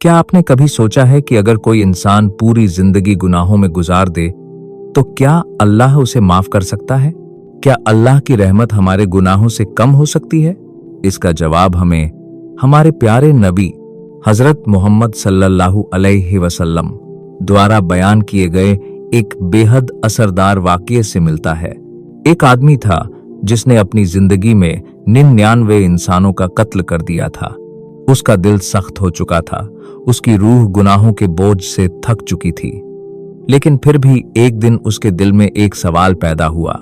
क्या आपने कभी सोचा है कि अगर कोई इंसान पूरी जिंदगी गुनाहों में गुजार दे तो क्या अल्लाह उसे माफ कर सकता है? क्या अल्लाह की रहमत हमारे गुनाहों से कम हो सकती है? इसका जवाब हमें हमारे प्यारे नबी हजरत मोहम्मद सल्लल्लाहु अलैहि वसल्लम द्वारा बयान किए गए एक बेहद असरदार वाक़ये से मिलता है। एक आदमी था जिसने अपनी जिंदगी में 99 इंसानों का कत्ल कर दिया था। उसका दिल सख्त हो चुका था, उसकी रूह गुनाहों के बोझ से थक चुकी थी। लेकिन फिर भी एक दिन उसके दिल में एक सवाल पैदा हुआ,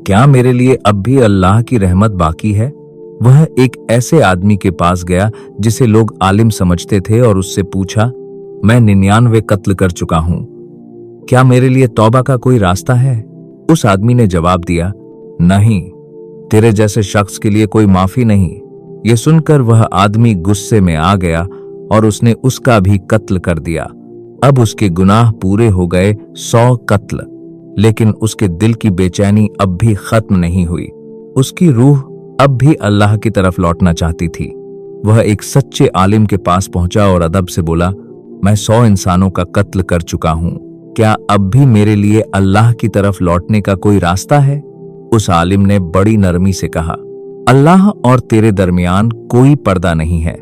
क्या मेरे लिए अब भी अल्लाह की रहमत बाकी है? वह एक ऐसे आदमी के पास गया जिसे लोग आलिम समझते थे और उससे पूछा, मैं 99 कत्ल कर चुका हूं, क्या मेरे लिए तौबा का कोई रास्ता है? उस आदमी ने जवाब दिया, नहीं, तेरे जैसे शख्स के लिए कोई माफी नहीं। यह सुनकर वह आदमी गुस्से में आ गया और उसने उसका भी कत्ल कर दिया। अब उसके गुनाह पूरे हो गए 100 कत्ल, लेकिन उसके दिल की बेचैनी अब भी खत्म नहीं हुई। उसकी रूह अब भी अल्लाह की तरफ लौटना चाहती थी। वह एक सच्चे आलिम के पास पहुंचा और अदब से बोला, मैं 100 इंसानों का कत्ल कर चुका हूं, क्या अब भी मेरे लिए अल्लाह की तरफ लौटने का कोई रास्ता है? उस आलिम ने बड़ी नरमी से कहा, अल्लाह और तेरे दरमियान कोई पर्दा नहीं है,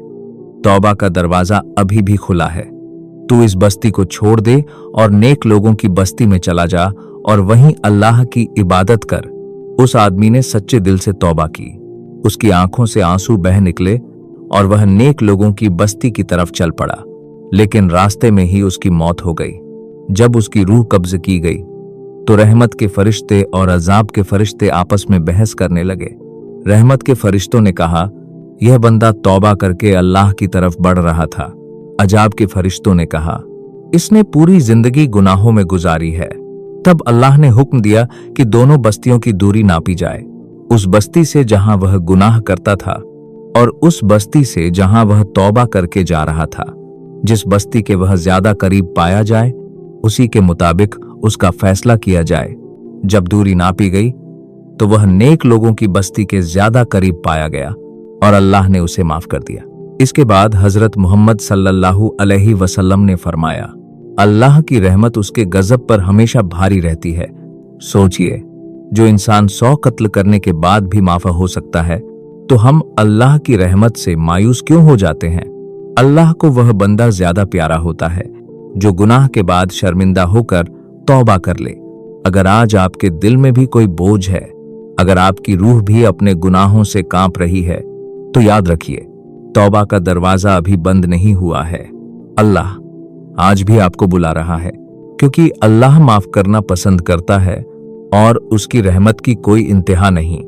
तौबा का दरवाजा अभी भी खुला है। तू इस बस्ती को छोड़ दे और नेक लोगों की बस्ती में चला जा और वहीं अल्लाह की इबादत कर। उस आदमी ने सच्चे दिल से तौबा की, उसकी आंखों से आंसू बह निकले और वह नेक लोगों की बस्ती की तरफ चल पड़ा। लेकिन रास्ते में ही उसकी मौत हो गई। जब उसकी रूह कब्ज की गई तो रहमत के फरिश्ते और अजाब के फरिश्ते आपस में बहस करने लगे। रहमत के फरिश्तों ने कहा, यह बंदा तौबा करके अल्लाह की तरफ बढ़ रहा था। अजाब के फरिश्तों ने कहा, इसने पूरी जिंदगी गुनाहों में गुजारी है। तब अल्लाह ने हुक्म दिया कि दोनों बस्तियों की दूरी नापी जाए, उस बस्ती से जहां वह गुनाह करता था और उस बस्ती से जहां वह तौबा करके जा रहा था। जिस बस्ती के वह ज्यादा करीब पाया जाए उसी के मुताबिक उसका फैसला किया जाए। जब दूरी नापी गई तो वह नेक लोगों की बस्ती के ज्यादा करीब पाया गया और अल्लाह ने उसे माफ कर दिया। इसके बाद हजरत मोहम्मद सल्लल्लाहु अलैहि वसल्लम ने फरमाया, अल्लाह की रहमत उसके गजब पर हमेशा भारी रहती है। सोचिए, जो इंसान 100 कत्ल करने के बाद भी माफ हो सकता है, तो हम अल्लाह की रहमत से मायूस क्यों हो जाते हैं? अल्लाह को वह बंदा ज्यादा प्यारा होता है जो गुनाह के बाद शर्मिंदा होकर तौबा कर ले। अगर आज आपके दिल में भी कोई बोझ है, अगर आपकी रूह भी अपने गुनाहों से कांप रही है, तो याद रखिए, तौबा का दरवाजा अभी बंद नहीं हुआ है। अल्लाह आज भी आपको बुला रहा है, क्योंकि अल्लाह माफ करना पसंद करता है और उसकी रहमत की कोई इंतहा नहीं।